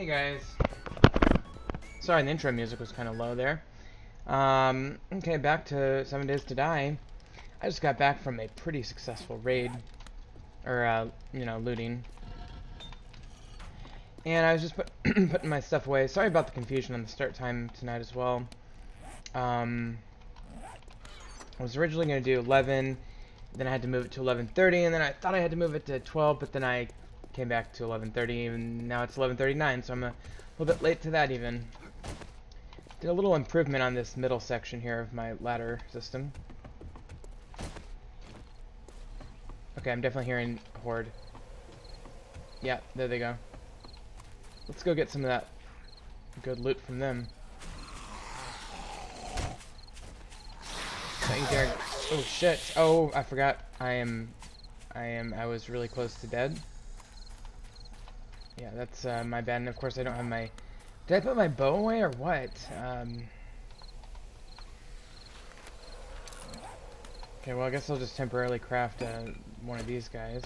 Hey guys. Sorry, the intro music was kind of low there. Okay, back to 7 Days to Die. I just got back from a pretty successful raid. Or, looting. And I was just putting my stuff away. Sorry about the confusion on the start time tonight as well. I was originally going to do 11, then I had to move it to 11:30, and then I thought I had to move it to 12, but then I came back to 11:30, and now it's 11:39, so I'm a little bit late to that even. Did a little improvement on this middle section here of my ladder system. Okay, I'm definitely hearing a horde. Yeah, there they go. Let's go get some of that good loot from them. Don't you dare. Oh shit. Oh, I forgot. I was really close to dead. Yeah, that's my bad. And of course I don't have my... Did I put my bow away or what? Okay, well I guess I'll just temporarily craft one of these guys.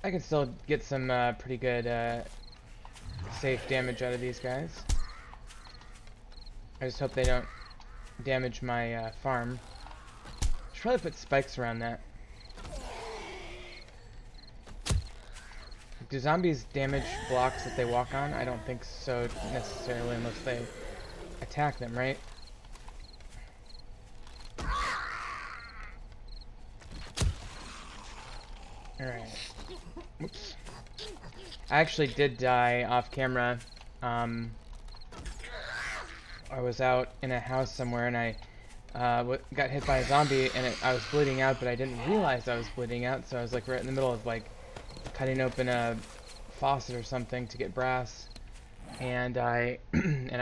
I can still get some pretty good safe damage out of these guys. I just hope they don't damage my farm. Should probably put spikes around that. Do zombies damage blocks that they walk on? I don't think so necessarily unless they attack them, right? Alright. Whoops. I actually did die off camera. I was out in a house somewhere and I got hit by a zombie and I was bleeding out, but I didn't realize I was bleeding out, so I was like right in the middle of like cutting open a faucet or something to get brass, and I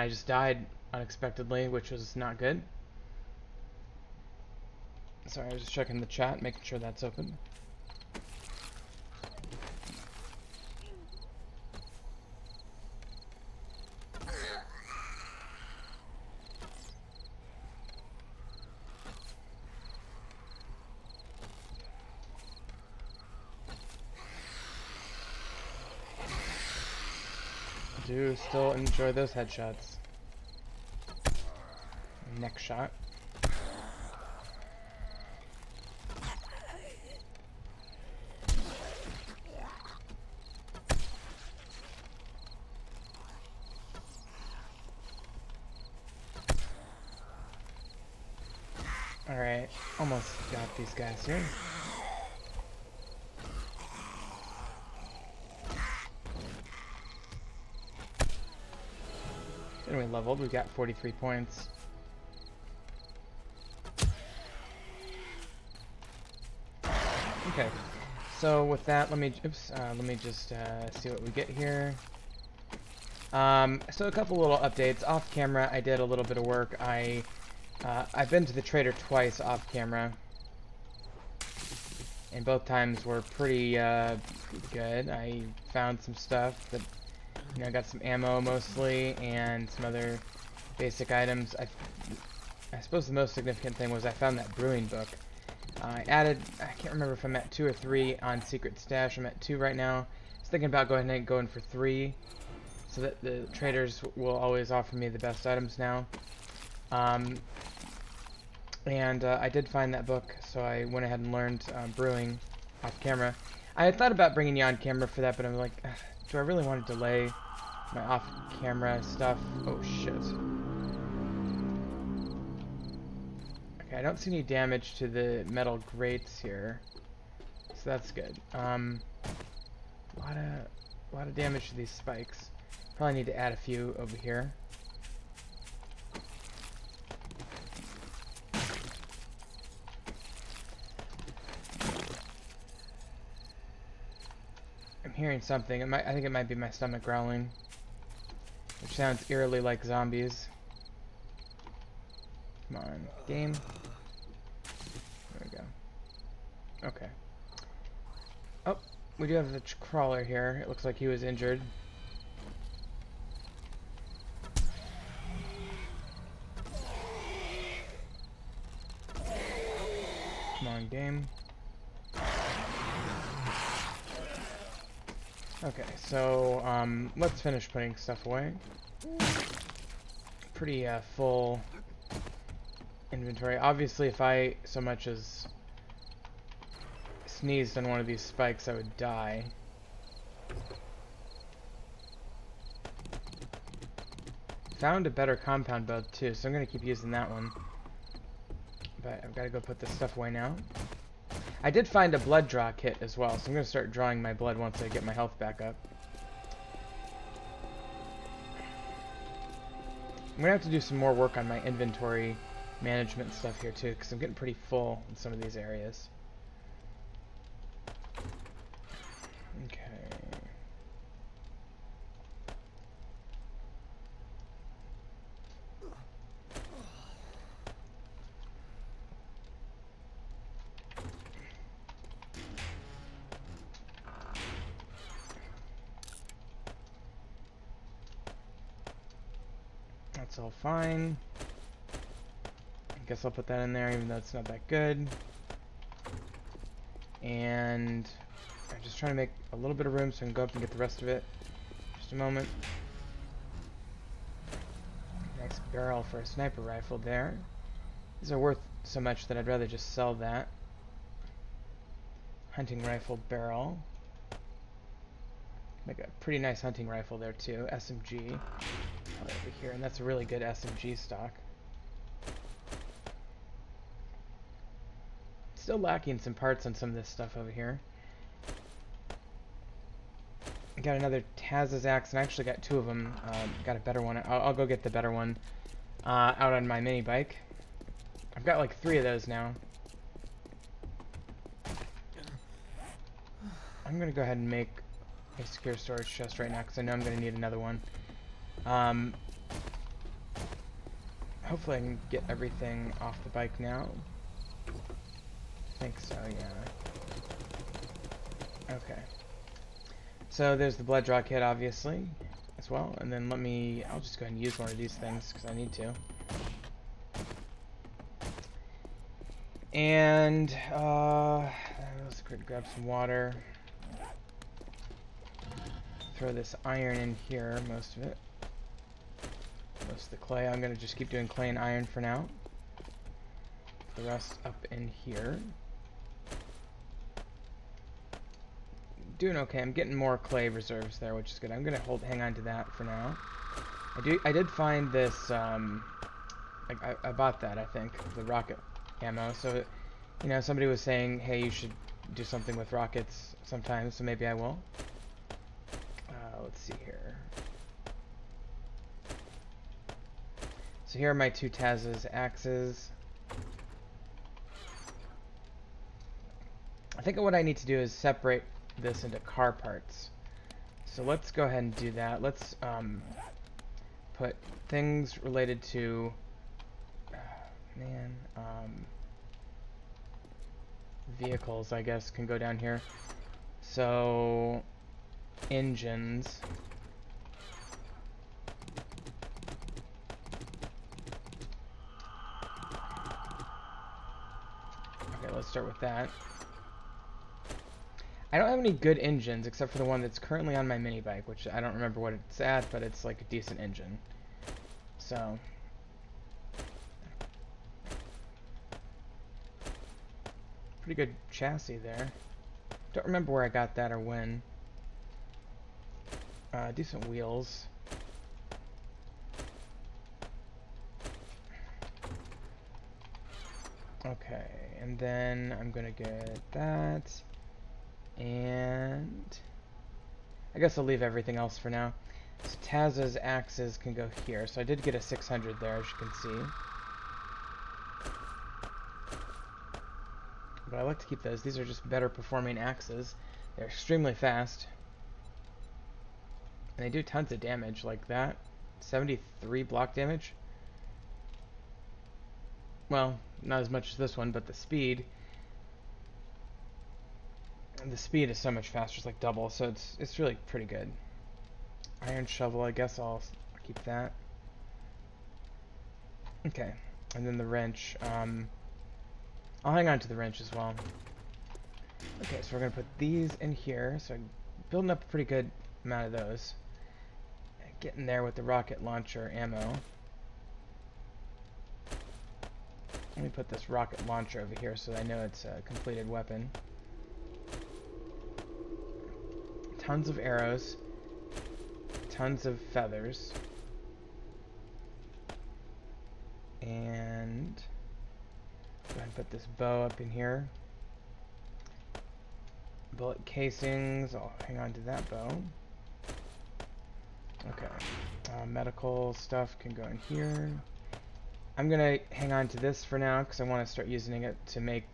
just died unexpectedly, which was not good. Sorry, I was just checking the chat, making sure that's open. Do still enjoy those headshots. Neck shot. Alright, almost got these guys here. And we leveled, we got 43 points. Okay, so with that, let me just see what we get here. So a couple little updates. Off camera, I did a little bit of work. I've been to the trader twice off camera, and both times were pretty good. I found some stuff that, I got some ammo mostly, and some other basic items. I suppose the most significant thing was I found that brewing book. I can't remember if I'm at 2 or 3 on Secret Stash. I'm at 2 right now. I was thinking about going for 3, so that the traders will always offer me the best items now. I did find that book, so I went ahead and learned brewing off camera. I had thought about bringing you on camera for that, but I'm like, do I really want to delay my off-camera stuff? Oh shit. Okay, I don't see any damage to the metal grates here, so that's good. A lot of damage to these spikes. Probably need to add a few over here. I'm hearing something. I think it might be my stomach growling, which sounds eerily like zombies. Come on, game. There we go. Okay. Oh, we do have the crawler here. It looks like he was injured. Come on, game. Okay, so let's finish putting stuff away. Pretty full inventory. Obviously, if I so much as sneezed on one of these spikes, I would die. Found a better compound build too, so I'm gonna keep using that one. But I've got to go put this stuff away now. I did find a blood draw kit as well, so I'm gonna start drawing my blood once I get my health back up. I'm gonna have to do some more work on my inventory management stuff here too, because I'm getting pretty full in some of these areas. Okay. That's all fine. I guess I'll put that in there even though it's not that good. And I'm just trying to make a little bit of room so I can go up and get the rest of it. Just a moment. Nice barrel for a sniper rifle there. These are worth so much that I'd rather just sell that. Hunting rifle barrel. Make a pretty nice hunting rifle there too. SMG. Over here, and that's a really good SMG stock. Still lacking some parts on some of this stuff over here. I got another Taz's axe, and I actually got two of them. Got a better one. I'll go get the better one out on my mini bike. I've got like 3 of those now. I'm gonna go ahead and make a secure storage chest right now because I know I'm gonna need another one. Hopefully I can get everything off the bike now. I think so, yeah. Okay. So there's the blood draw kit, obviously, as well. And then I'll just go ahead and use one of these things because I need to. And, let's grab some water. Throw this iron in here, most of it. Most of the clay. I'm going to just keep doing clay and iron for now. The rest up in here. Doing okay. I'm getting more clay reserves there, which is good. I'm going to hang on to that for now. I did find this, I bought that, I think, the rocket ammo. So, you know, somebody was saying, hey, you should do something with rockets sometimes, so maybe I will. Let's see here. So here are my 2 Taz's axes. I think what I need to do is separate this into car parts. So let's go ahead and do that. Let's put things related to vehicles, I guess, can go down here. So engines. Okay, let's start with that. I don't have any good engines except for the one that's currently on my mini bike, which I don't remember what it's at, but it's like a decent engine. So pretty good chassis there. Don't remember where I got that or when. Decent wheels. Okay, and then I'm gonna get that. And I guess I'll leave everything else for now. So Taz's axes can go here. So I did get a 600 there, as you can see. But I like to keep those. These are just better performing axes. They're extremely fast. And they do tons of damage like that. 73 block damage. Well, not as much as this one, but the speed. The speed is so much faster, it's like double, so it's really pretty good. Iron shovel, I guess I'll keep that. Okay, and then the wrench. I'll hang on to the wrench as well. Okay, so we're gonna put these in here, so I building up a pretty good amount of those. Getting there with the rocket launcher ammo. Let me put this rocket launcher over here so I know it's a completed weapon. Tons of arrows. Tons of feathers. And go ahead and put this bow up in here. Bullet casings. I'll hang on to that bow. Okay. Medical stuff can go in here. I'm gonna hang on to this for now because I want to start using it to make.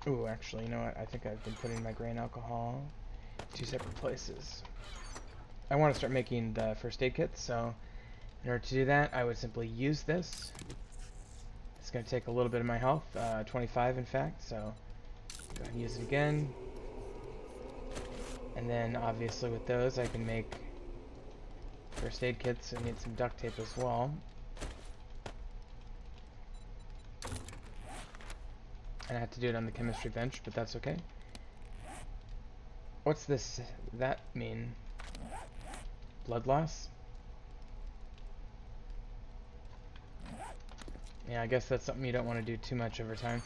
Ooh, actually, you know what? I think I've been putting my grain alcohol two separate places. I want to start making the first aid kits, so in order to do that, I would simply use this. It's going to take a little bit of my health, 25 in fact, so go ahead and use it again. And then obviously with those I can make first aid kits. I need some duct tape as well. And I have to do it on the chemistry bench, but that's okay. What's this? That mean? Blood loss? Yeah, I guess that's something you don't want to do too much over time.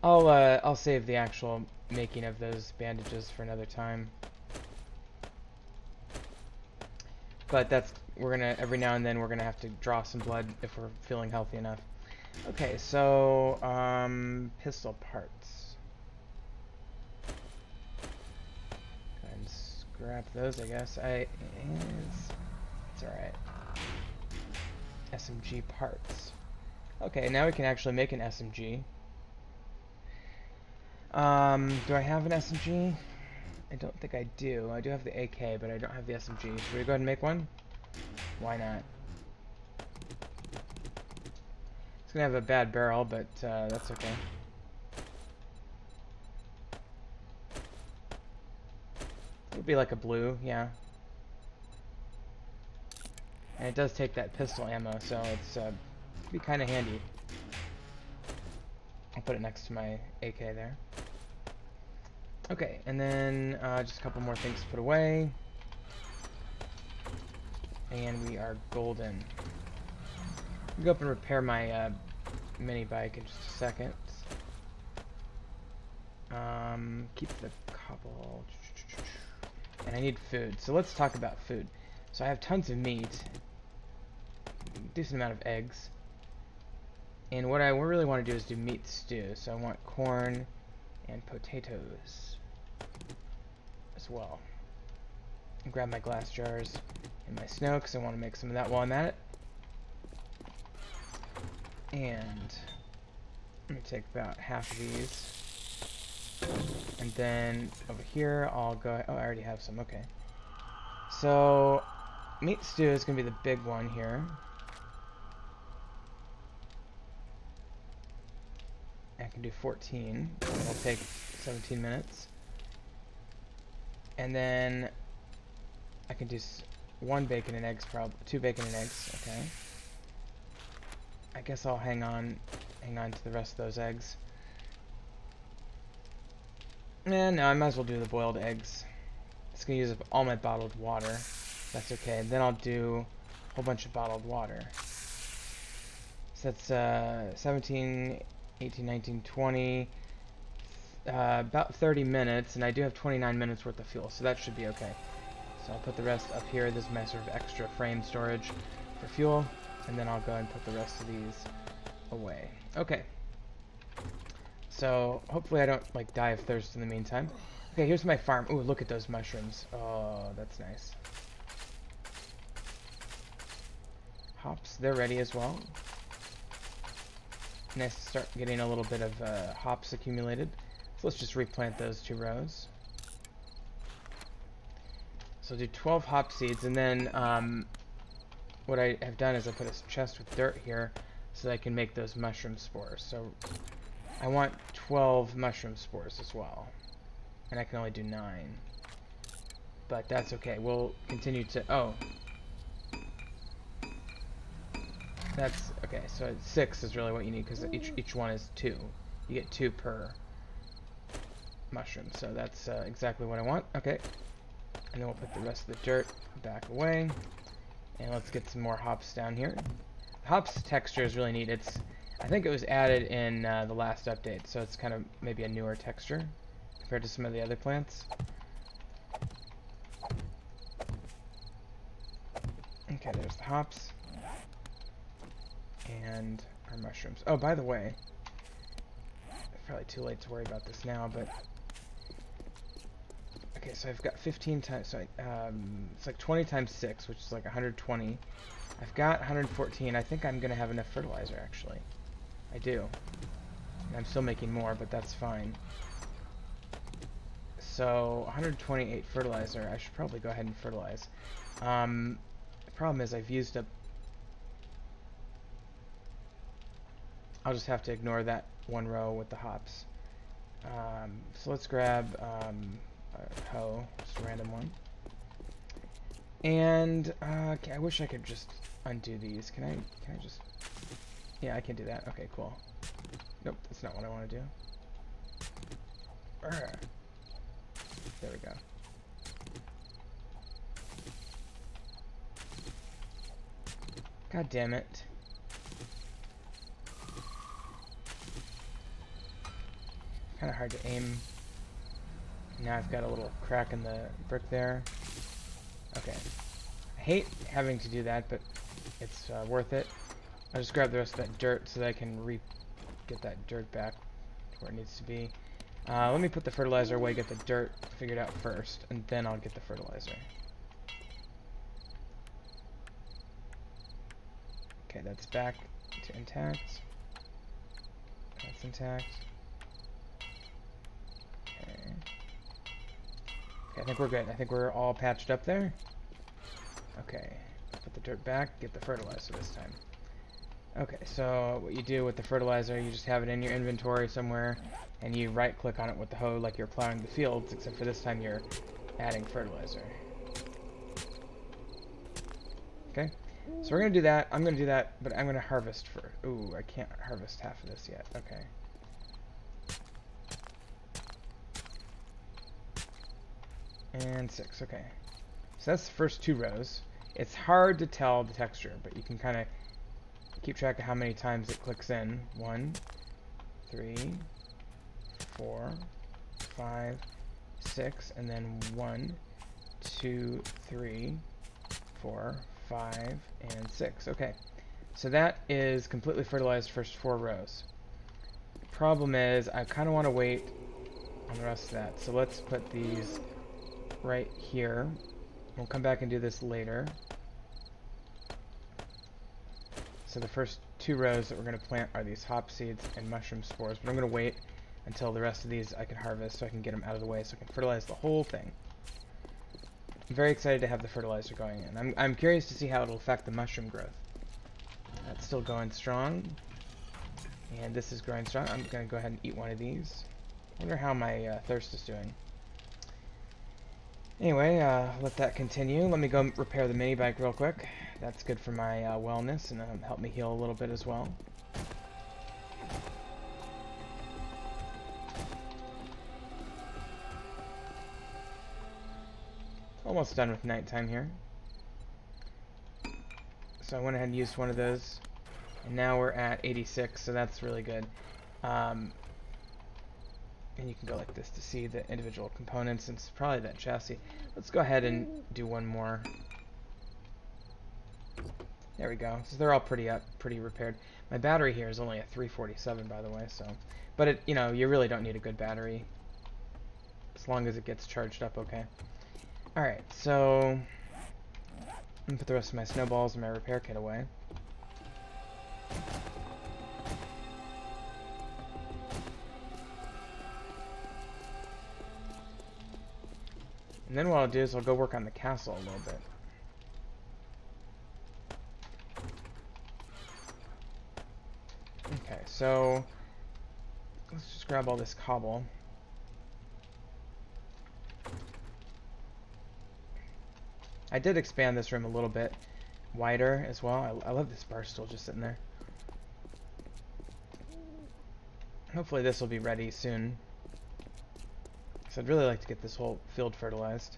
I'll save the actual making of those bandages for another time. But we're gonna, every now and then we're gonna have to draw some blood if we're feeling healthy enough. Okay, so, pistol parts. Go ahead and scrap those, I guess. It's alright. SMG parts. Okay, now we can actually make an SMG. Do I have an SMG? I don't think I do. I do have the AK, but I don't have the SMG. Should we go ahead and make one? Why not? It's gonna have a bad barrel, but that's okay. It would be like a blue, yeah. And it does take that pistol ammo, so it's be kind of handy. I'll put it next to my AK there. Okay, and then just a couple more things to put away. And we are golden. I'll go up and repair my mini bike in just a second. Keep the cobble. And I need food. So let's talk about food. So I have tons of meat. Decent amount of eggs. And what I really want to do is do meat stew. So I want corn and potatoes as well. And grab my glass jars and my snow because I want to make some of that while I'm at it. And let me take about half of these. And then over here I'll go, oh, I already have some, okay. So meat stew is going to be the big one here. I can do 14. It'll take 17 minutes. And then I can do one bacon and eggs, probably 2 bacon and eggs. Okay. I guess I'll hang on to the rest of those eggs. And no, I might as well do the boiled eggs. It's gonna use up all my bottled water. That's okay. Then I'll do a whole bunch of bottled water. So that's 17, 18, 19, 20, about 30 minutes, and I do have 29 minutes worth of fuel, so that should be okay. So I'll put the rest up here. This is my sort of extra frame storage for fuel, and then I'll go and put the rest of these away. Okay. So hopefully I don't like die of thirst in the meantime. Okay, here's my farm. Ooh, look at those mushrooms. Oh, that's nice. Hops, they're ready as well. Nice to start getting a little bit of hops accumulated. So let's just replant those 2 rows. So I'll do 12 hop seeds, and then what I have done is I put a chest with dirt here so that I can make those mushroom spores. So I want 12 mushroom spores as well, and I can only do 9. But that's okay. We'll continue to... Oh. That's okay, so 6 is really what you need because each one is 2. You get 2 per. mushrooms. So that's exactly what I want. Okay. And then we'll put the rest of the dirt back away. And let's get some more hops down here. Hops texture is really neat. I think it was added in the last update, so it's kind of maybe a newer texture compared to some of the other plants. Okay, there's the hops. And our mushrooms. Oh, by the way, it's probably too late to worry about this now, but... Okay, so I've got 15 times, so it's like 20 times 6, which is like 120. I've got 114. I think I'm going to have enough fertilizer, actually. I do. And I'm still making more, but that's fine. So, 128 fertilizer. I should probably go ahead and fertilize. The problem is I've used up... I'll just have to ignore that one row with the hops. So let's grab a hoe, just a random one. And okay, I wish I could just undo these. Can I just... Yeah, I can do that. Okay, cool. Nope, that's not what I want to do. Urgh. There we go. God damn it. Kind of hard to aim. Now I've got a little crack in the brick there. Okay. I hate having to do that, but it's worth it. I'll just grab the rest of that dirt so that I can get that dirt back to where it needs to be. Let me put the fertilizer away, get the dirt figured out first, and then I'll get the fertilizer. Okay, that's back to intact. That's intact. Okay. Okay, I think we're good. I think we're all patched up there. Okay, put the dirt back, get the fertilizer this time. Okay, so what you do with the fertilizer, you just have it in your inventory somewhere, and you right-click on it with the hoe like you're plowing the fields, except for this time you're adding fertilizer. Okay, so we're going to do that. I'm going to do that, but I'm going to harvest for... Ooh, I can't harvest half of this yet. Okay. And 6, okay. So that's the first 2 rows. It's hard to tell the texture, but you can kind of keep track of how many times it clicks in. 1, 3, 4, 5, 6, and then 1, 2, 3, 4, 5, and 6. Okay, so that is completely fertilized first 4 rows. The problem is I kind of want to wait on the rest of that. So let's put these right here. We'll come back and do this later. So the first 2 rows that we're going to plant are these hop seeds and mushroom spores, but I'm going to wait until the rest of these I can harvest so I can get them out of the way so I can fertilize the whole thing. I'm very excited to have the fertilizer going in. I'm curious to see how it'll affect the mushroom growth. That's still going strong. And this is growing strong. I'm going to go ahead and eat one of these. I wonder how my thirst is doing. Anyway, let that continue. Let me go repair the mini bike real quick. That's good for my wellness and help me heal a little bit as well. Almost done with nighttime here. So I went ahead and used one of those. And now we're at 86, so that's really good. And you can go like this to see the individual components, and it's probably that chassis. Let's go ahead and do one more. There we go. So they're all pretty repaired. My battery here is only a 347, by the way, so... But, it, you know, you really don't need a good battery. As long as it gets charged up okay. Alright, so... I'm gonna put the rest of my snowballs and my repair kit away. And then what I'll do is I'll go work on the castle a little bit. Okay, so let's just grab all this cobble. I did expand this room a little bit wider as well. I love this bar stool just sitting there. Hopefully this will be ready soon. So I'd really like to get this whole field fertilized.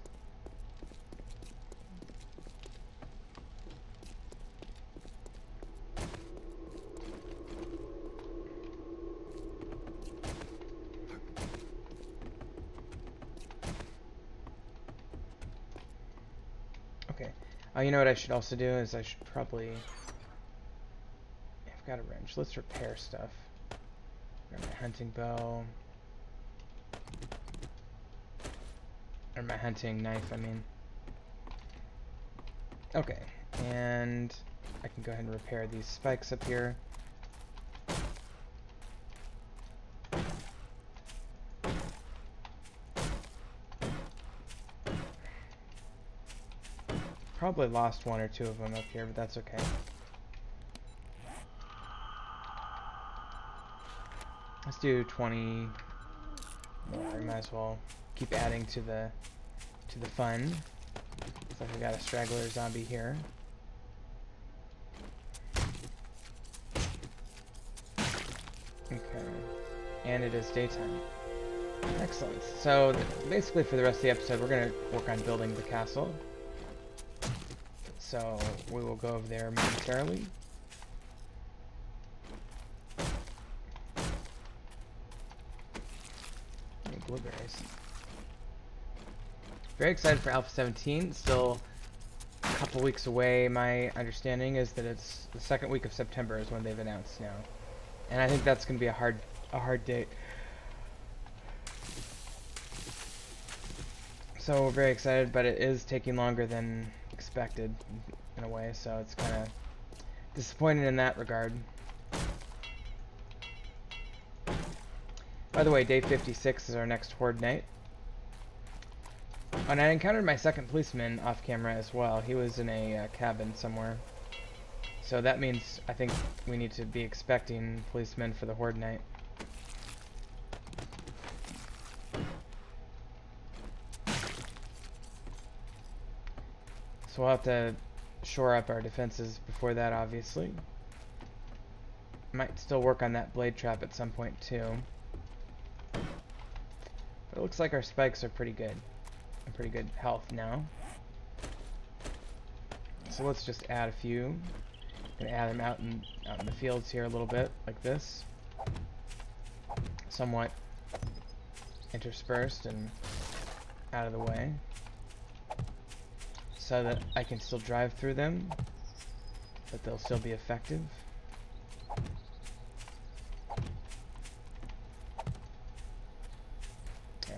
Okay. Oh, you know what I should also do is I should probably... I've got a wrench. Let's repair stuff. Got my hunting bow. Or my hunting knife, I mean. Okay. And I can go ahead and repair these spikes up here. Probably lost one or two of them up here, but that's okay. Let's do 20 more. Might as well keep adding to the fun. Looks like we got a straggler zombie here. Okay. And it is daytime. Excellent. So basically for the rest of the episode we're going to work on building the castle. So we will go over there momentarily. Blueberries. Very excited for Alpha 17. Still a couple weeks away. My understanding is that it's the second week of September is when they've announced now, and I think that's going to be a hard date. So we're very excited, but it is taking longer than expected in a way. So it's kind of disappointing in that regard. By the way, day 56 is our next horde night. And I encountered my second policeman off camera as well. He was in a cabin somewhere. So that means I think we need to be expecting policemen for the horde night. So we'll have to shore up our defenses before that, obviously. Might still work on that blade trap at some point too. But it looks like our spikes are pretty good. Pretty good health now. So let's just add a few. Gonna add them out in the fields here a little bit, like this. Somewhat interspersed and out of the way, so that I can still drive through them, but they'll still be effective.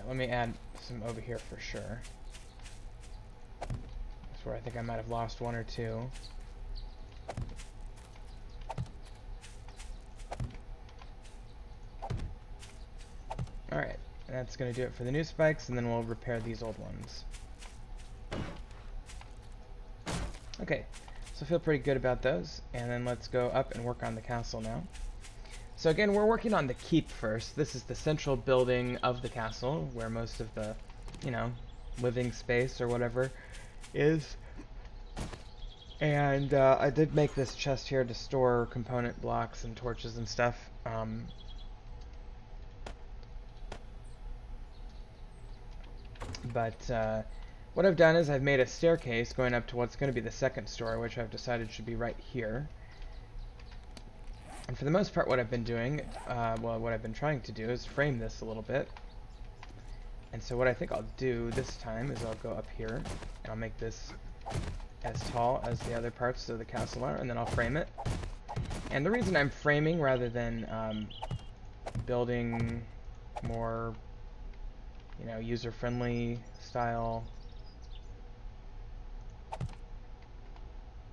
Let me add some over here for sure. That's where I think I might have lost one or two. Alright, that's going to do it for the new spikes, and then we'll repair these old ones. Okay, so I feel pretty good about those, and then let's go up and work on the castle now. So again, we're working on the keep first. This is the central building of the castle, where most of the, you know, living space or whatever is. And I did make this chest here to store component blocks and torches and stuff. But what I've done is I've made a staircase going up to what's going to be the second story, which I've decided should be right here. And for the most part, what I've been doing, well, what I've been trying to do is frame this a little bit. And so what I think I'll do this time is I'll go up here, and I'll make this as tall as the other parts of the castle are, and then I'll frame it. And the reason I'm framing rather than building more, you know, user-friendly style...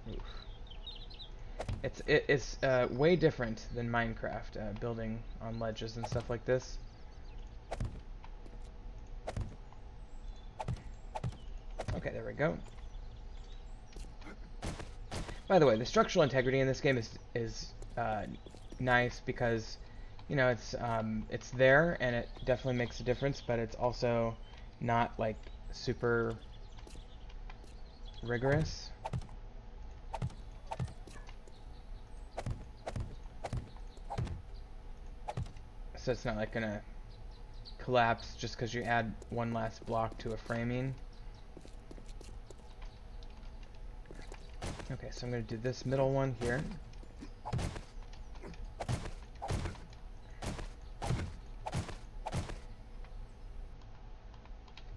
Oof. It's way different than Minecraft, building on ledges and stuff like this. Okay, there we go. By the way, the structural integrity in this game is nice because, you know, it's there and it definitely makes a difference, but it's also not like super rigorous. So it's not like gonna collapse just because you add one last block to a framing. Okay, so I'm going to do this middle one here.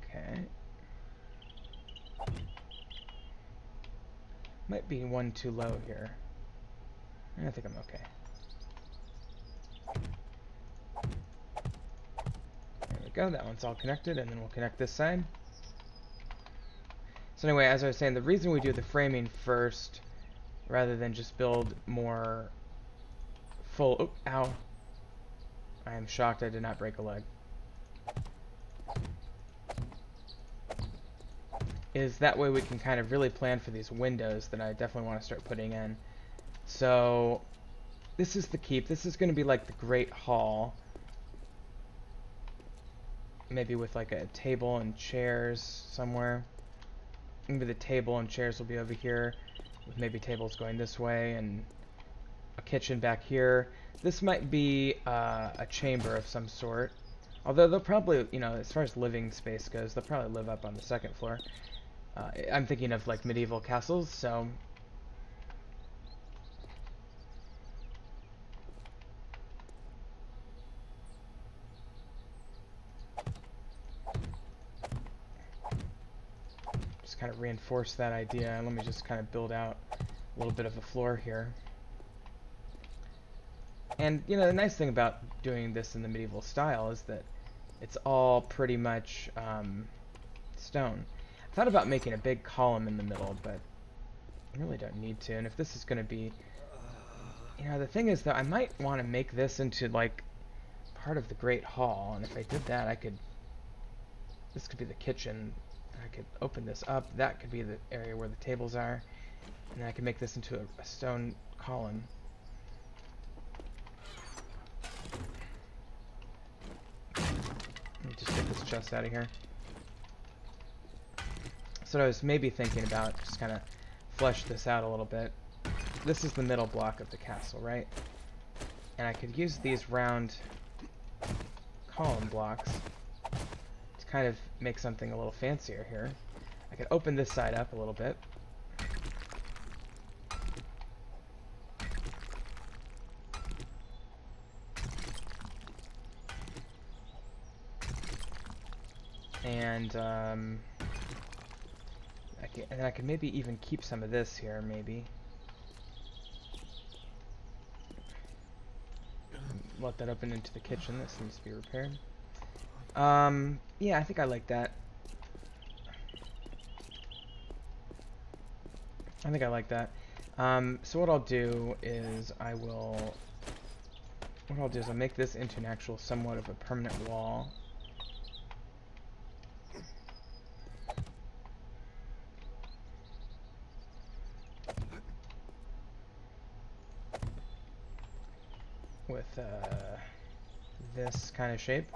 Okay. Might be one too low here. I think I'm okay. There we go, that one's all connected, and then we'll connect this side. So anyway, as I was saying, the reason we do the framing first, rather than just build more full... Oh, ow. I am shocked I did not break a leg. Is that way we can kind of really plan for these windows that I definitely want to start putting in. So, this is the keep. This is going to be like the Great Hall. Maybe with like a table and chairs somewhere. Maybe the table and chairs will be over here, with maybe tables going this way, and a kitchen back here. This might be a chamber of some sort. Although they'll probably, you know, as far as living space goes, they'll probably live up on the second floor. I'm thinking of like medieval castles, so... just kind of reinforce that idea. Let me just kind of build out a little bit of a floor here. And, you know, the nice thing about doing this in the medieval style is that it's all pretty much stone. I thought about making a big column in the middle, but I really don't need to. And if this is going to be... You know, the thing is, though, I might want to make this into, like, part of the Great Hall. And if I did that, I could... This could be the kitchen. I could open this up. That could be the area where the tables are. And then I could make this into a stone column. Let me just get this chest out of here. So I was maybe thinking about just kind of flesh this out a little bit. This is the middle block of the castle, right? And I could use these round column blocks to kind of make something a little fancier here. I could open this side up a little bit. And I could maybe even keep some of this here, maybe. Let that open into the kitchen. This needs to be repaired. Yeah, I think I like that. I think I like that. So what I'll do is I'll make this into an actual somewhat of a permanent wall. With this kind of shape.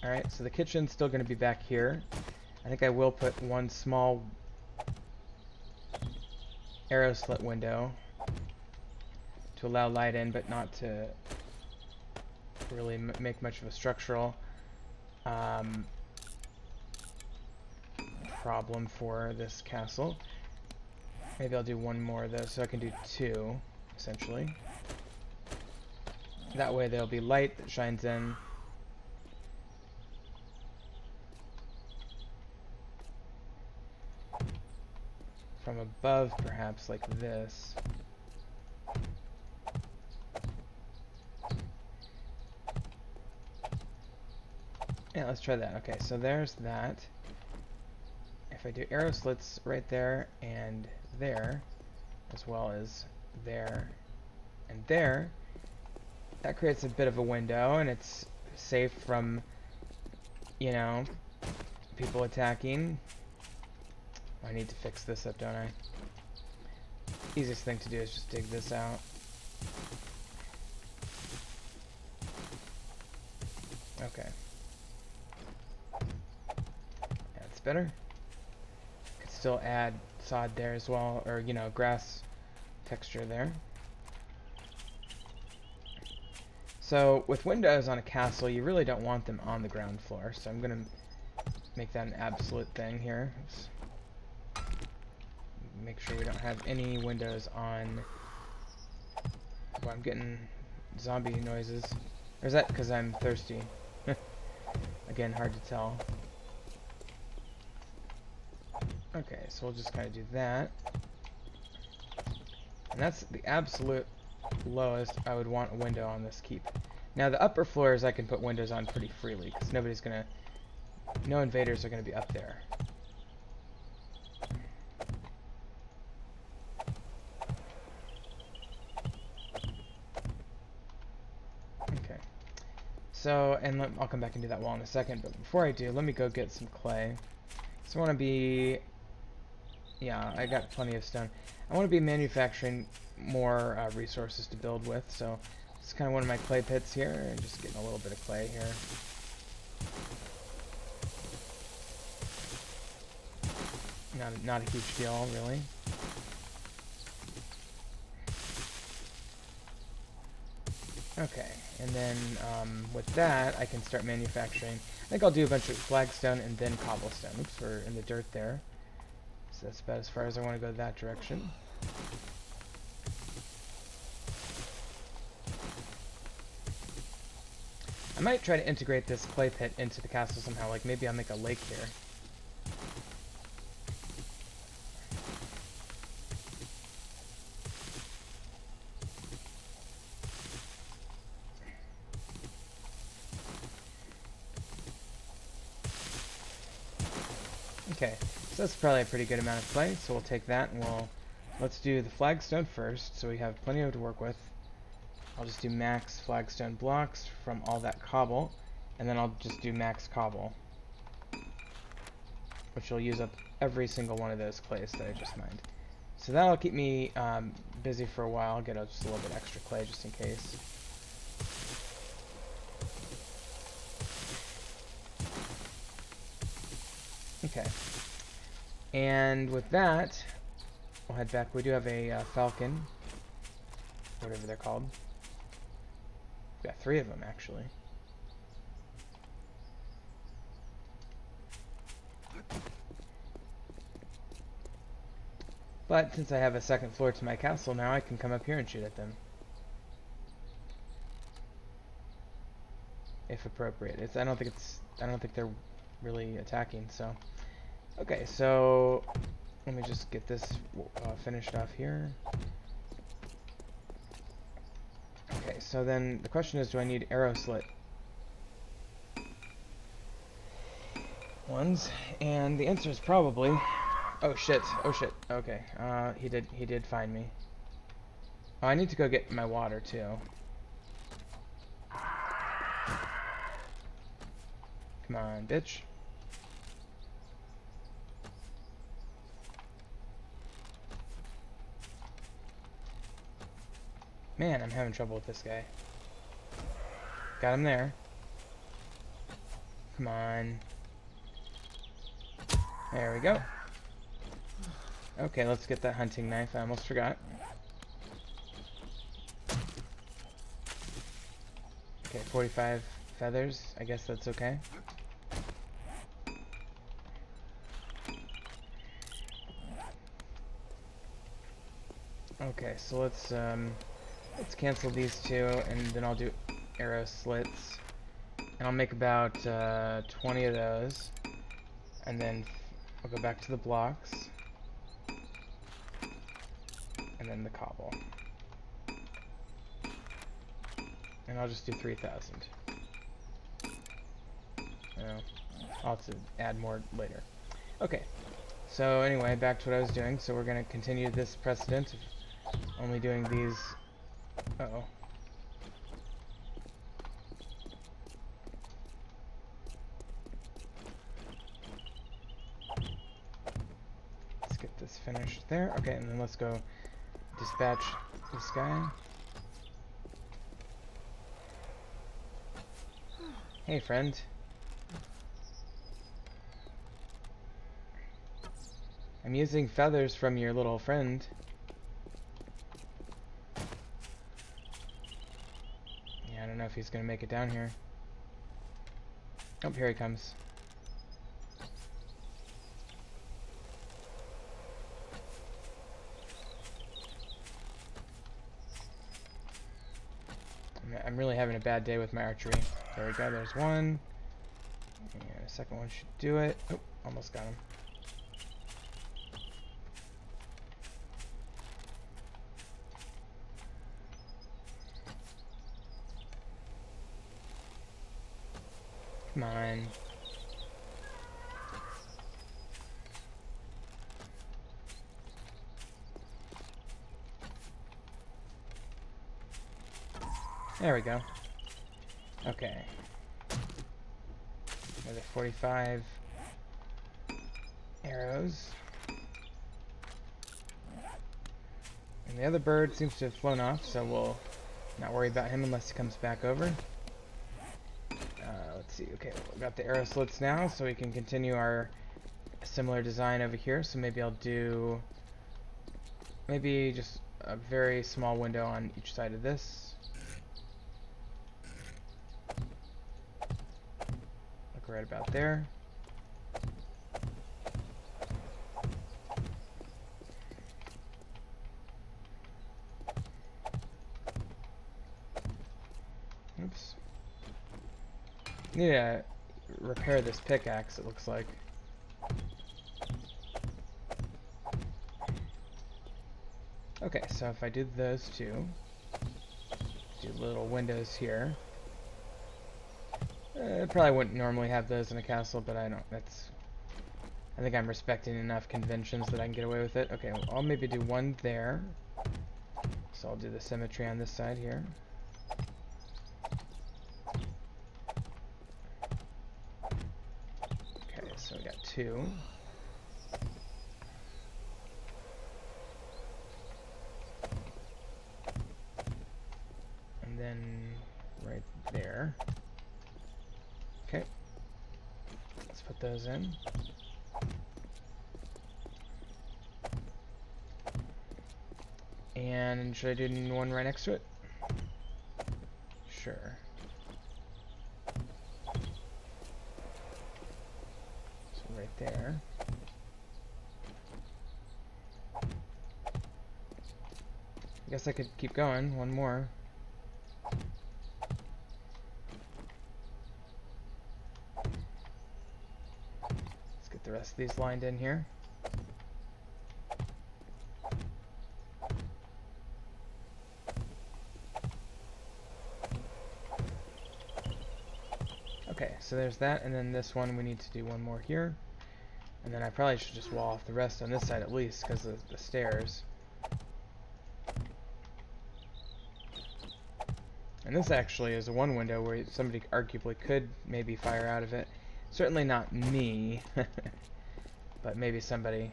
Alright, so the kitchen's still going to be back here. I think I will put one small arrow slit window to allow light in, but not to really make much of a structural problem for this castle. Maybe I'll do one more of those, so I can do two, essentially. That way there'll be light that shines in. From above, perhaps, like this. Yeah, let's try that. Okay, so there's that. If I do arrow slits right there and there, as well as there and there, that creates a bit of a window, and it's safe from, you know, people attacking. I need to fix this up, don't I? Easiest thing to do is just dig this out. Okay. That's better. Could still add sod there as well, or, you know, grass texture there. So with windows on a castle, you really don't want them on the ground floor. So I'm gonna make that an absolute thing here. Oops. Make sure we don't have any windows on. Oh, I'm getting zombie noises. Or is that because I'm thirsty? Again, hard to tell. Okay, so we'll just kind of do that. And that's the absolute lowest I would want a window on this keep. Now the upper floors I can put windows on pretty freely, because no invaders are gonna be up there. Okay. So, and I'll come back and do that wall in a second, but before I do, let me go get some clay. So I want to be, yeah, I got plenty of stone. I want to be manufacturing more resources to build with, so it's kind of one of my clay pits here, and just getting a little bit of clay here. Not a huge deal, really. Okay, and then with that, I can start manufacturing. I think I'll do a bunch of flagstone and then cobblestone. Oops, we're in the dirt there. So that's about as far as I want to go that direction. I might try to integrate this clay pit into the castle somehow, like maybe I'll make a lake here. Okay, so that's probably a pretty good amount of clay, so we'll take that and let's do the flagstone first, so we have plenty to work with. I'll just do max flagstone blocks from all that cobble, and then I'll just do max cobble, which will use up every single one of those clays that I just mined. So that'll keep me busy for a while. I'll get just a little bit extra clay just in case. Okay, and with that, we'll head back. We do have a falcon, whatever they're called. We've got 3 of them, actually. But since I have a second floor to my castle now, I can come up here and shoot at them. If appropriate. I don't think they're really attacking, so. Okay, so let me just get this finished off here. Okay, so then the question is, do I need arrow slit ones? And the answer is probably. Oh shit! Oh shit! Okay, he did find me. Oh, I need to go get my water too. Come on, bitch. Man, I'm having trouble with this guy. Got him there. Come on. There we go. Okay, let's get that hunting knife. I almost forgot. Okay, 45 feathers. I guess that's okay. Okay, so let's cancel these 2, and then I'll do arrow slits. And I'll make about 20 of those. And then I'll go back to the blocks. And then the cobble. And I'll just do 3,000. I'll have to add more later. Okay. So anyway, back to what I was doing. So we're going to continue this precedent of only doing these. Uh-oh. Let's get this finished there. Okay, and then let's go dispatch this guy. Hey, friend. I'm using feathers from your little friend. Yeah, I don't know if he's gonna make it down here. Oh, here he comes. I'm really having a bad day with my archery. There we go, there's one. And a second one should do it. Oh, almost got him. Come on. There we go. Okay. Another 45 arrows. And the other bird seems to have flown off, so we'll not worry about him unless he comes back over. Let's see. Okay, we got the arrow slits now, so we can continue our similar design over here. So maybe I'll do maybe just a very small window on each side of this. Look right about there. Oops. Need to repair this pickaxe, it looks like. Okay, so if I did those two, do little windows here. I probably wouldn't normally have those in a castle, but I think I'm respecting enough conventions that I can get away with it. Okay, I'll maybe do one there. So I'll do the symmetry on this side here. Okay, so we got two. And then right there. Okay, let's put those in. And should I do one right next to it? Sure. So right there. I guess I could keep going, one more. Let's get the rest of these lined in here. Okay, so there's that, and then this one we need to do one more here. And then I probably should just wall off the rest on this side at least, because of the stairs. And this actually is a one window where somebody arguably could maybe fire out of it. Certainly not me, but maybe somebody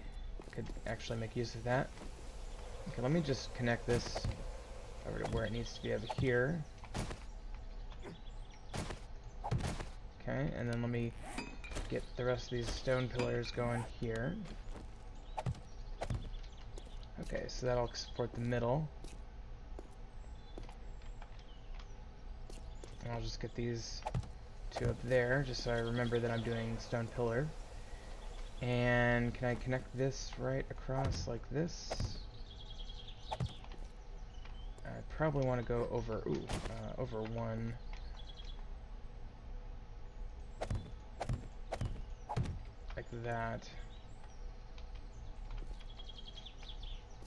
could actually make use of that. Okay, let me just connect this over to where it needs to be over here. Okay, and then let me get the rest of these stone pillars going here. Okay, so that'll support the middle. And I'll just get these two up there, just so I remember that I'm doing stone pillar. And can I connect this right across like this? I probably want to go over, over one. Like that.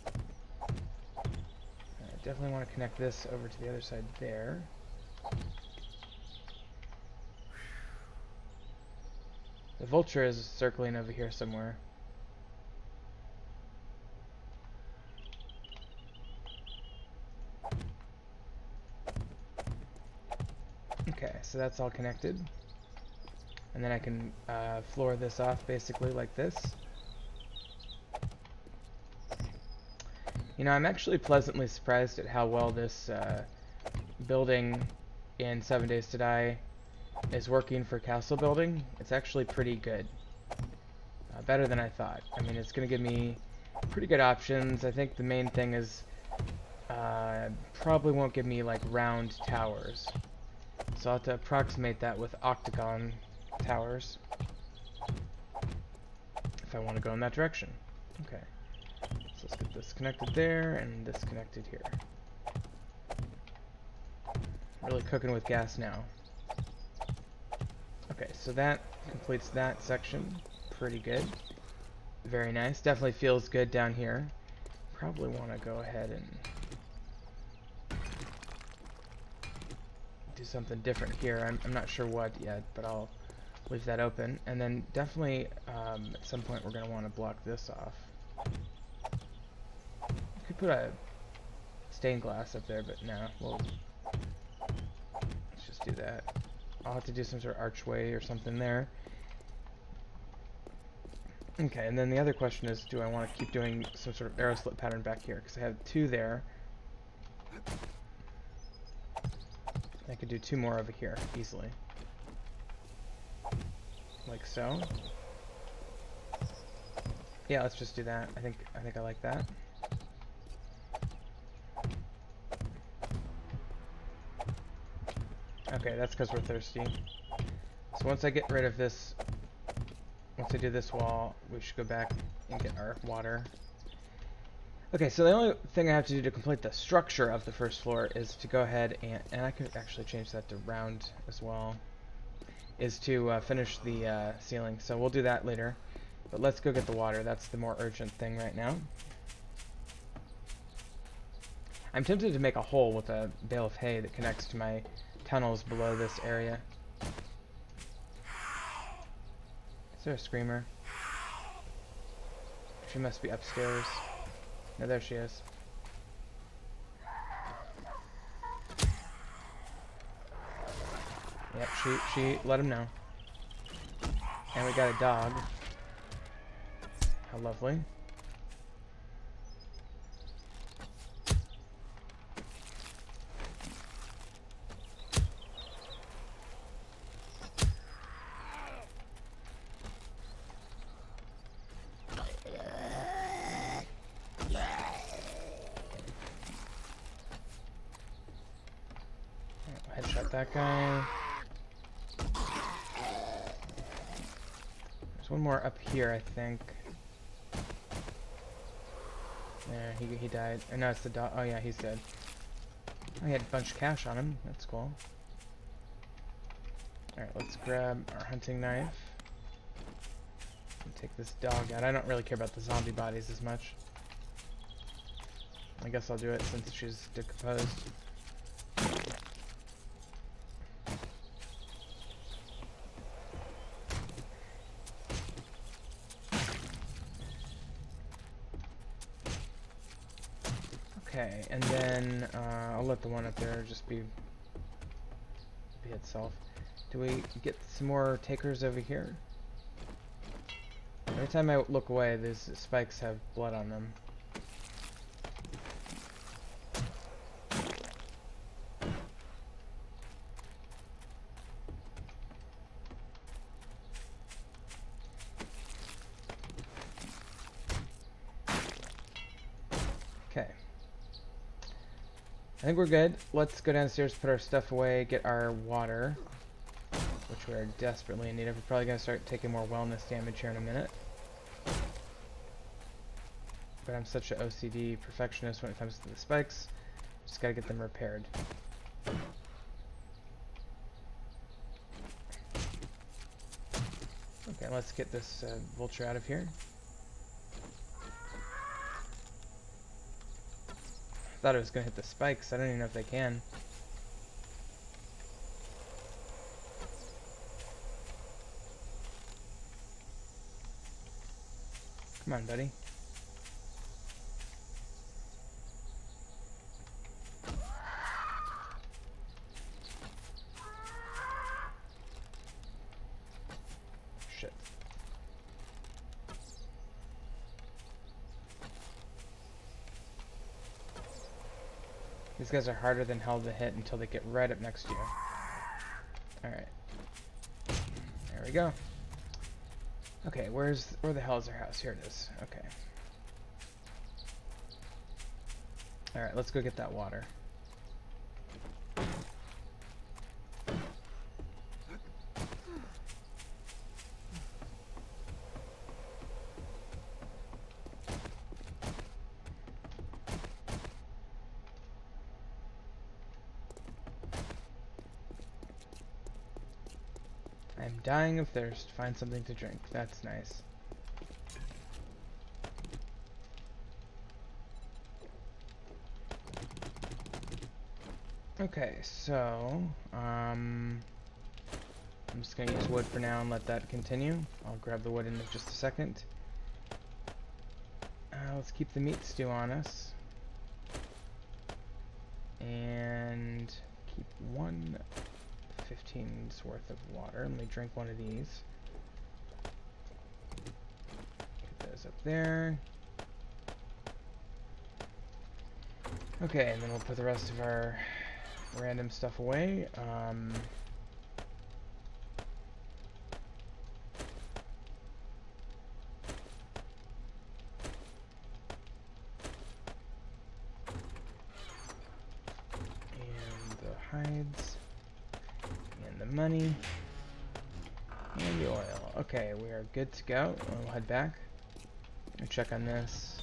I definitely want to connect this over to the other side there. The vulture is circling over here somewhere. Okay, so that's all connected. And then I can floor this off basically like this. You know, I'm actually pleasantly surprised at how well this building in 7 Days to Die is working for castle building. It's actually pretty good. Better than I thought. I mean, it's going to give me pretty good options. I think the main thing is probably won't give me like round towers. So I'll have to approximate that with octagon towers if I want to go in that direction. Okay. So let's get this connected there and this connected here. Really cooking with gas now. Okay, so that completes that section. Pretty good. Very nice. Definitely feels good down here. Probably want to go ahead and do something different here. I'm not sure what yet, but I'll leave that open. And then definitely at some point we're going to want to block this off. I could put a stained glass up there, but no. Let's just do that. I'll have to do some sort of archway or something there. Okay, and then the other question is, do I want to keep doing some sort of arrow slit pattern back here? Because I have 2 there. I could do 2 more over here easily, like so. Yeah, let's just do that. I think I like that. Okay, that's because we're thirsty. So once I get rid of this, once I do this wall, we should go back and get our water. Okay, so the only thing I have to do to complete the structure of the first floor is to go ahead and I could actually change that to round as well, is to finish the ceiling. So we'll do that later, but let's go get the water. That's the more urgent thing right now. I'm tempted to make a hole with a bale of hay that connects to my tunnels below this area. Is there a screamer? She must be upstairs. No, there she is. Yep, she let him know. And we got a dog. How lovely. Headshot that guy. There's one more up here, I think. There, he died. Or no, it's the dog. Oh yeah, he's dead. Oh, he had a bunch of cash on him. That's cool. Alright, let's grab our hunting knife. And take this dog out. I don't really care about the zombie bodies as much. I guess I'll do it since she's decomposed. Okay, and then I'll let the one up there just be itself. Do we get some more takers over here? Every time I look away, these spikes have blood on them. Okay. I think we're good. Let's go downstairs, put our stuff away, get our water, which we are desperately in need of. We're probably going to start taking more wellness damage here in a minute. But I'm such an OCD perfectionist when it comes to the spikes. Just got to get them repaired. Okay, let's get this vulture out of here. Thought it was going to hit the spikes. I don't even know if they can. Come on, buddy. Shit. These guys are harder than hell to hit until they get right up next to you. Alright. There we go. Okay, where the hell is our house? Here it is. Okay. Alright, let's go get that water. dying of thirst. Find something to drink. That's nice. Okay, so, I'm just gonna use wood for now and let that continue. I'll grab the wood in just a second. Let's keep the meat stew on us. And keep 1:15's worth of water. Let me drink one of these. Get those up there. Okay, and then we'll put the rest of our random stuff away. Hides, and the money, and the oil. Okay, we are good to go. We'll head back and check on this.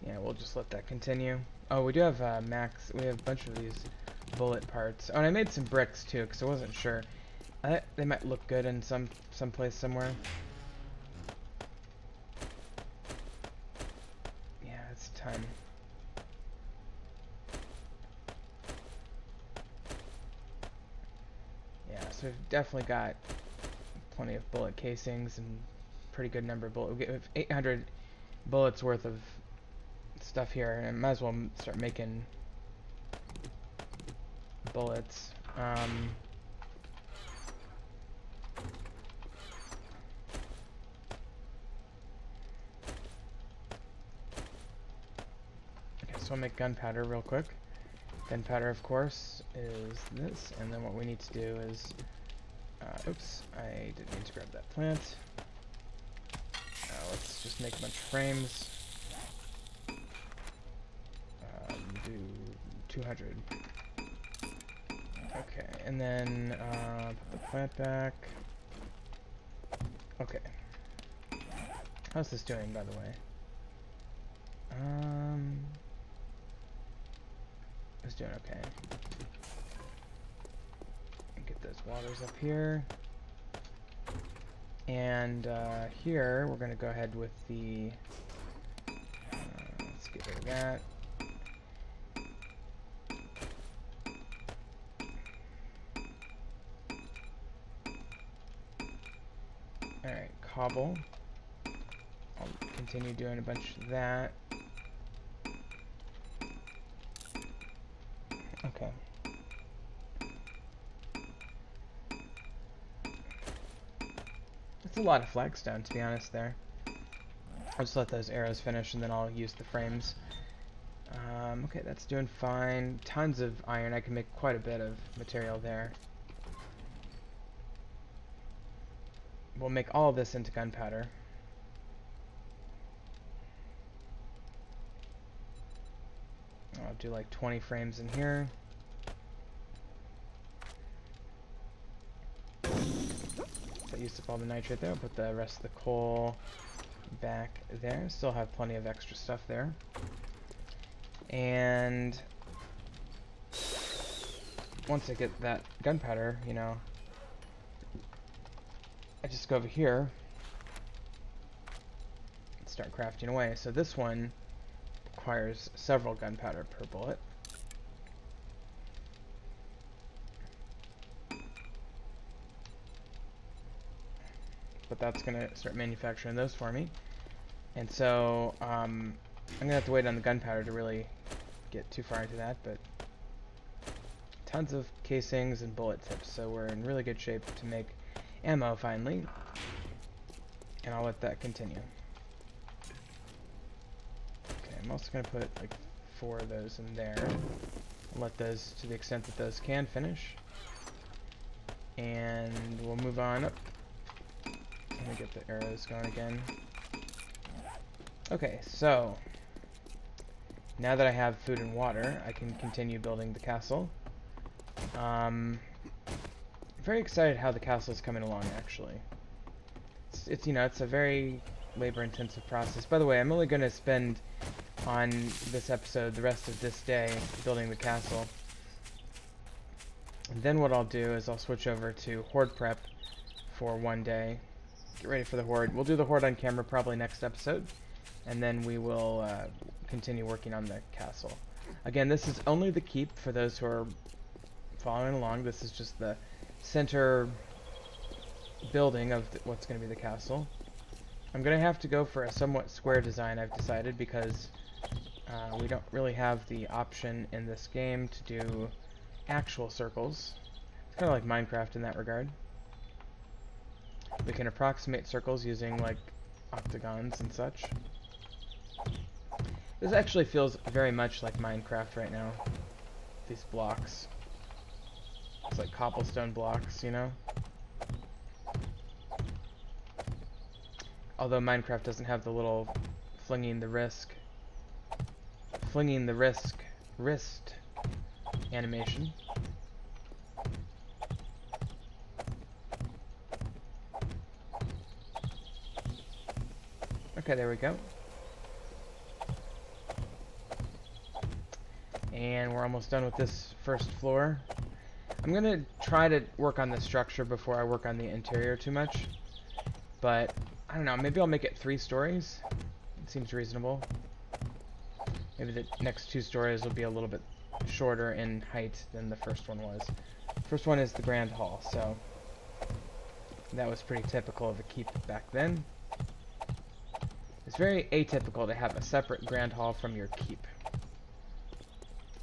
Yeah, we'll just let that continue. Oh, we do have we have a bunch of these bullet parts. Oh, and I made some bricks too, because I wasn't sure. They might look good in some place somewhere. Yeah, it's a ton. So we've definitely got plenty of bullet casings and pretty good number of bullets. We have 800 bullets worth of stuff here, and I might as well start making bullets. Okay, so I'll make gunpowder real quick. Gunpowder, of course, is this, and then what we need to do is, oops, I didn't mean to grab that plant. Let's just make a bunch of frames. Do 200. Okay, and then put the plant back. Okay. How's this doing, by the way? It's doing okay. Get those waters up here. And here, we're going to go ahead with the... let's get rid of that. Alright, cobble. I'll continue doing a bunch of that. Okay. That's a lot of flagstone, to be honest, there. I'll just let those arrows finish, and then I'll use the frames. Okay, that's doing fine. Tons of iron. I can make quite a bit of material there. We'll make all of this into gunpowder. I'll do like 20 frames in here. So I used up all the nitrate there. I'll put the rest of the coal back there. Still have plenty of extra stuff there. And once I get that gunpowder, you know, I just go over here and start crafting away. So this one requires several gunpowder per bullet. But that's going to start manufacturing those for me. And so I'm going to have to wait on the gunpowder to really get too far into that, but tons of casings and bullet tips, so we're in really good shape to make ammo finally. And I'll let that continue. Okay, I'm also going to put like 4 of those in there. I'll let those, to the extent that those can finish. And we'll move on up. Let me get the arrows going again. Okay, so now that I have food and water, I can continue building the castle. Very excited how the castle is coming along, actually. It's you know, it's a very labor-intensive process. By the way, I'm only going to spend on this episode the rest of this day building the castle. And then what I'll do is I'll switch over to horde prep for one day. Get ready for the Horde. We'll do the Horde on camera probably next episode, and then we will continue working on the castle. Again, this is only the keep for those who are following along. This is just the center building of what's going to be the castle. I'm going to have to go for a somewhat square design, I've decided, because we don't really have the option in this game to do actual circles. It's kind of like Minecraft in that regard. We can approximate circles using like octagons and such. This actually feels very much like Minecraft right now. These blocks. It's like cobblestone blocks, you know? Although Minecraft doesn't have the little flinging the wrist animation. Okay, there we go. And we're almost done with this first floor. I'm gonna try to work on the structure before I work on the interior too much. But, I don't know, maybe I'll make it 3 stories. It seems reasonable. Maybe the next 2 stories will be a little bit shorter in height than the first one was. First one is the Grand Hall, so that was pretty typical of a keep back then. It's very atypical to have a separate Grand Hall from your keep,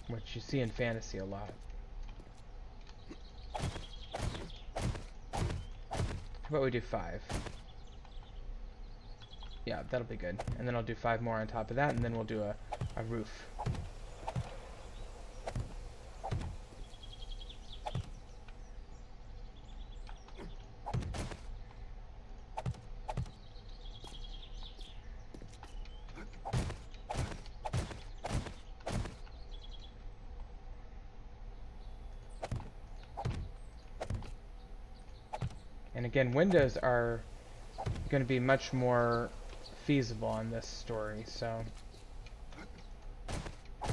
which you see in fantasy a lot. How about we do 5? Yeah, that'll be good. And then I'll do 5 more on top of that, and then we'll do a roof. And again, windows are going to be much more feasible on this story, so is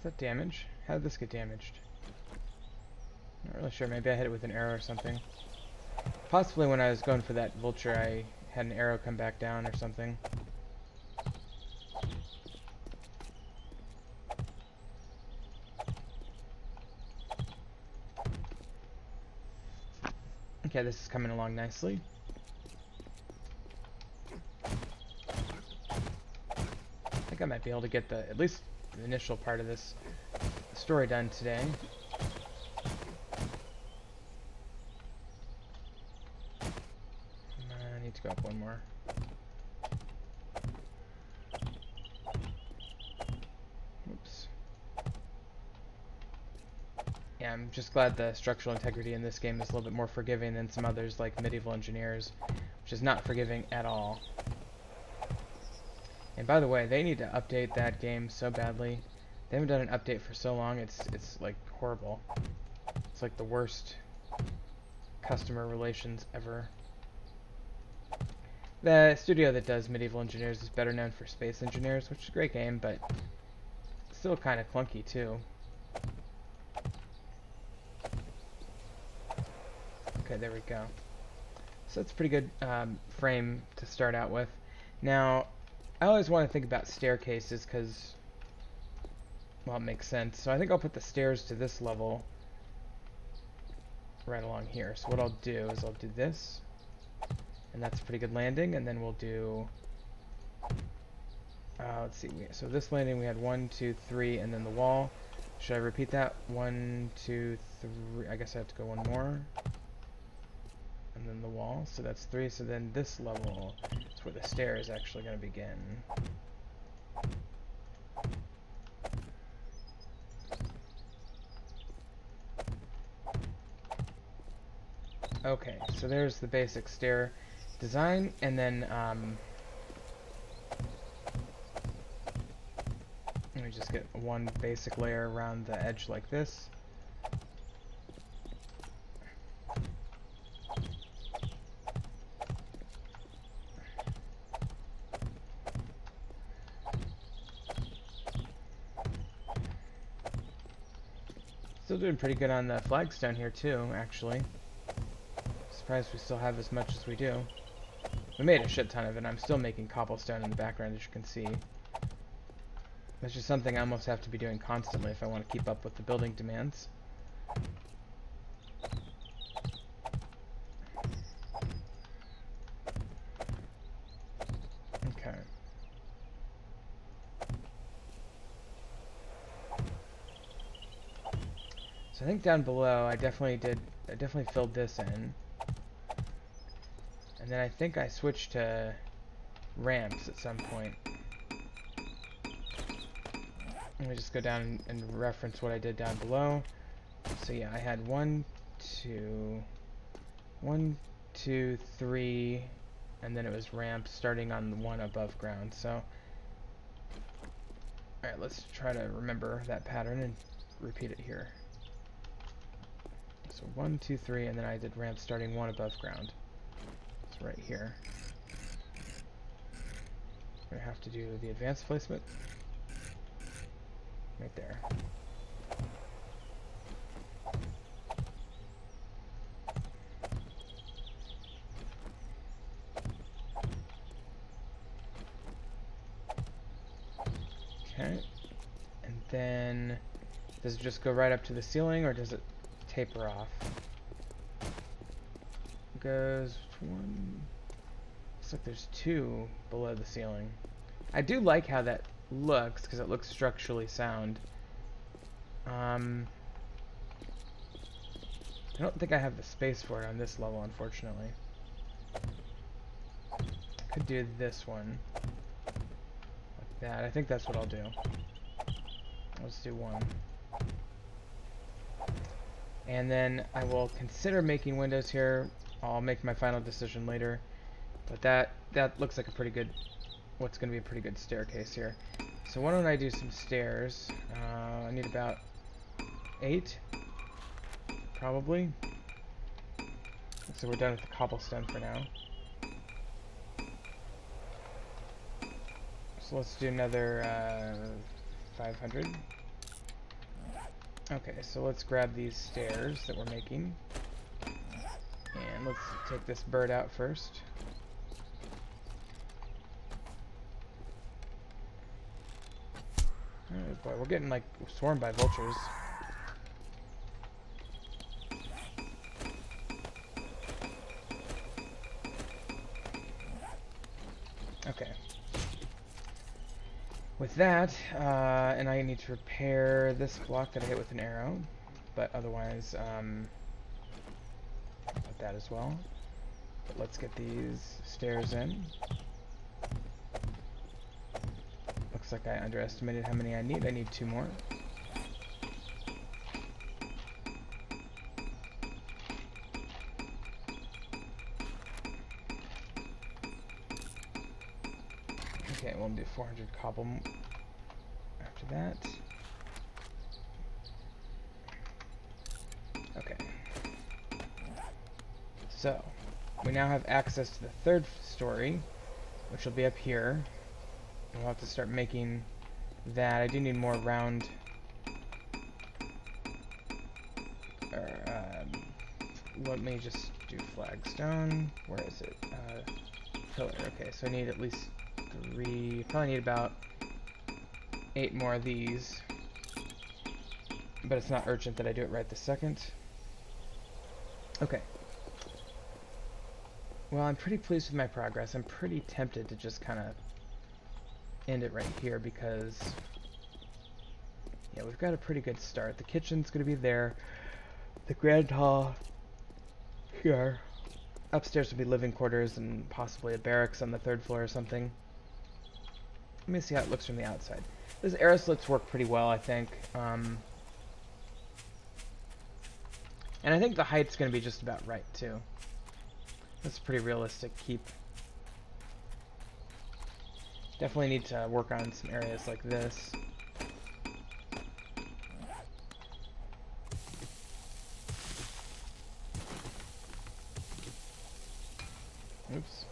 that damage? How did this get damaged? Not really sure. Maybe I hit it with an arrow or something. Possibly when I was going for that vulture, I had an arrow come back down or something. Okay, this is coming along nicely. I think I might be able to get at least the initial part of this story done today. I need to go up one more. Oops. Yeah, I'm just glad the structural integrity in this game is a little bit more forgiving than some others like Medieval Engineers, which is not forgiving at all. And by the way, they need to update that game so badly. They haven't done an update for so long, it's like horrible. It's like the worst customer relations ever. The studio that does Medieval Engineers is better known for Space Engineers, which is a great game, but still kind of clunky too. Okay, there we go. So that's a pretty good frame to start out with. Now, I always want to think about staircases because, well, it makes sense. So I think I'll put the stairs to this level right along here. So what I'll do is I'll do this, and that's a pretty good landing, and then we'll do, let's see, so this landing we had 1, 2, 3, and then the wall. Should I repeat that? 1, 2, 3, I guess I have to go one more. And then the wall, so that's 3, so then this level is where the stair is actually going to begin. Okay, so there's the basic stair design, and then let me just get one basic layer around the edge like this. Still doing pretty good on the flagstone here too, actually. Surprised we still have as much as we do. We made a shit ton of it. I'm still making cobblestone in the background, as you can see. That's just something I almost have to be doing constantly if I want to keep up with the building demands. Okay. So I think down below I definitely filled this in. And then I think I switched to ramps at some point. Let me just go down and reference what I did down below. So yeah, I had 1, 2, 3, and then it was ramps starting on the one above ground. So, alright, let's try to remember that pattern and repeat it here. So 1, 2, 3, and then I did ramps starting one above ground. It's right here. I'm gonna have to do the advanced placement. Right there. Okay. And then, does it just go right up to the ceiling, or does it taper off? It goes one. Looks like there's 2 below the ceiling. I do like how that looks, because it looks structurally sound. I don't think I have the space for it on this level, unfortunately. I could do this one. Like that. I think that's what I'll do. Let's do 1. And then I will consider making windows here. I'll make my final decision later. But that looks like a pretty good, what's going to be a pretty good staircase here. So why don't I do some stairs? I need about 8, probably. So we're done with the cobblestone for now. So let's do another 500. Okay, so let's grab these stairs that we're making. And let's take this bird out first. Oh boy, we're getting like swarmed by vultures. Okay. With that, and I need to repair this block that I hit with an arrow, but otherwise, I'll put that as well. But let's get these stairs in. Looks like I underestimated how many I need. I need 2 more. Okay, we'll do 400 cobble after that. Okay. So, we now have access to the 3rd story, which will be up here. We'll have to start making that. I do need more round... let me just do flagstone. Where is it? Pillar. Okay, so I need at least 3... Probably need about 8 more of these. But it's not urgent that I do it right this second. Okay. Well, I'm pretty pleased with my progress. I'm pretty tempted to just kind of end it right here because, yeah, we've got a pretty good start. The kitchen's going to be there. The grand hall here. Upstairs will be living quarters and possibly a barracks on the 3rd floor or something. Let me see how it looks from the outside. Those arrow slits work pretty well, I think. And I think the height's going to be just about right, too. That's a pretty realistic keep. Definitely need to work on some areas like this. Oops.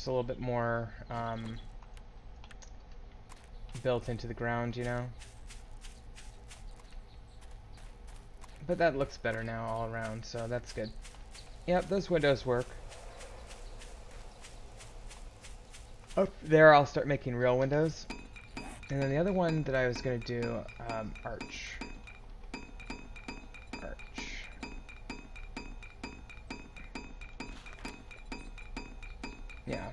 a little bit more built into the ground, you know? But that looks better now all around, so that's good. Yep, those windows work. Up there, I'll start making real windows. And then the other one that I was going to do, arch. Arch. Yeah.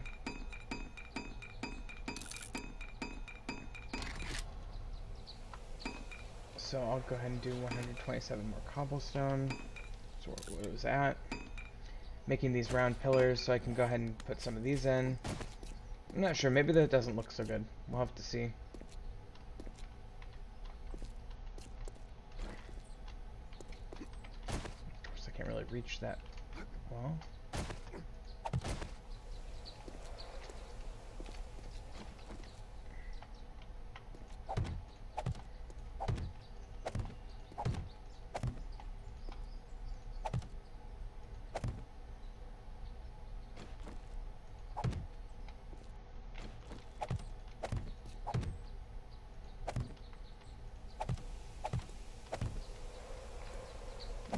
So I'll go ahead and do 127 more cobblestone. So what it was at. Making these round pillars so I can go ahead and put some of these in. I'm not sure, maybe that doesn't look so good. We'll have to see. Of course, I can't really reach that well.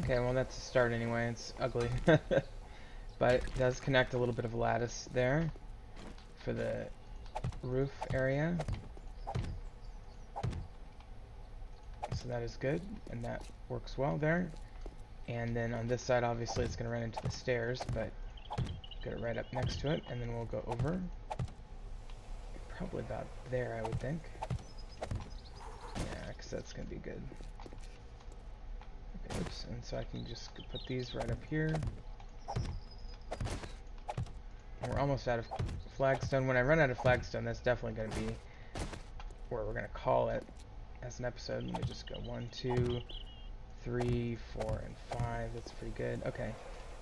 Okay, well that's a start anyway. It's ugly. But it does connect a little bit of lattice there for the roof area. So that is good, and that works well there. And then on this side, obviously, it's going to run into the stairs, but get it right up next to it, and then we'll go over. Probably about there, I would think. Yeah, because that's going to be good. Okay, oops, and so I can just put these right up here. And we're almost out of flagstone. When I run out of flagstone, that's definitely going to be where we're going to call it as an episode. Let me just go 1, 2, 3, 4, and 5. That's pretty good. Okay,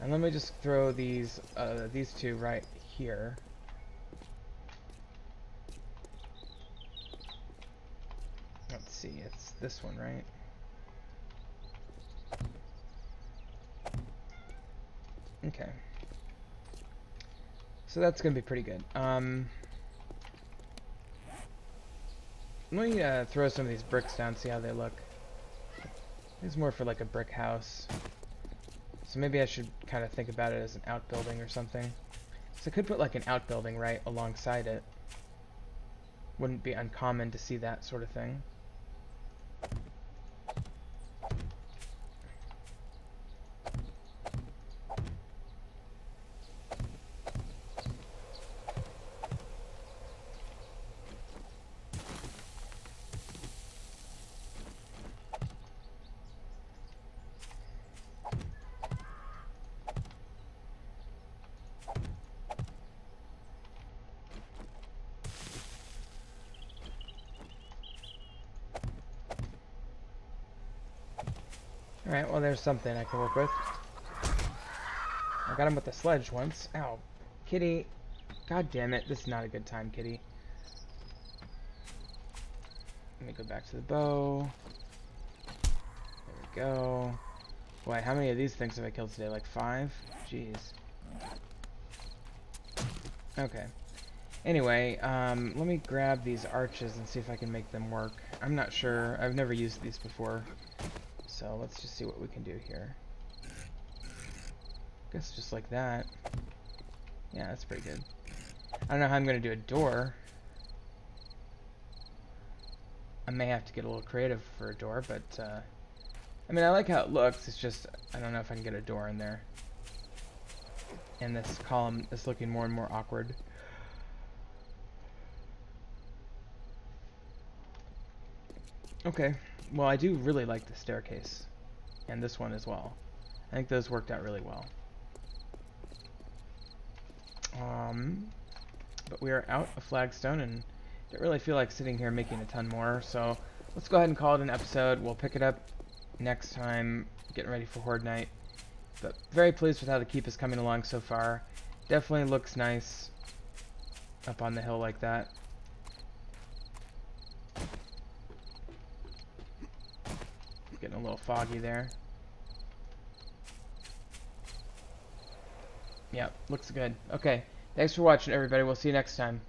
and let me just throw these two right here. Let's see, it's this one, right? Okay. So that's gonna be pretty good. Let me throw some of these bricks down, see how they look. It's more for like a brick house. So maybe I should kind of think about it as an outbuilding or something. So I could put like an outbuilding right alongside it. Wouldn't be uncommon to see that sort of thing. Alright, well there's something I can work with. I got him with the sledge once. Ow. Kitty. God damn it. This is not a good time, kitty. Let me go back to the bow. There we go. Boy, how many of these things have I killed today? Like 5? Jeez. Okay. Anyway, let me grab these arches and see if I can make them work. I'm not sure. I've never used these before. So let's just see what we can do here. I guess just like that. Yeah, that's pretty good. I don't know how I'm going to do a door. I may have to get a little creative for a door, but I mean, I like how it looks. It's just, I don't know if I can get a door in there. And this column is looking more and more awkward. Okay, well I do really like the staircase, and this one as well. I think those worked out really well. But we are out of flagstone, and don't really feel like sitting here making a ton more, so let's go ahead and call it an episode. We'll pick it up next time, getting ready for Horde Night. But very pleased with how the keep is coming along so far. Definitely looks nice up on the hill like that. Getting a little foggy there. Yep, looks good. Okay, Thanks for watching, everybody. We'll see you next time.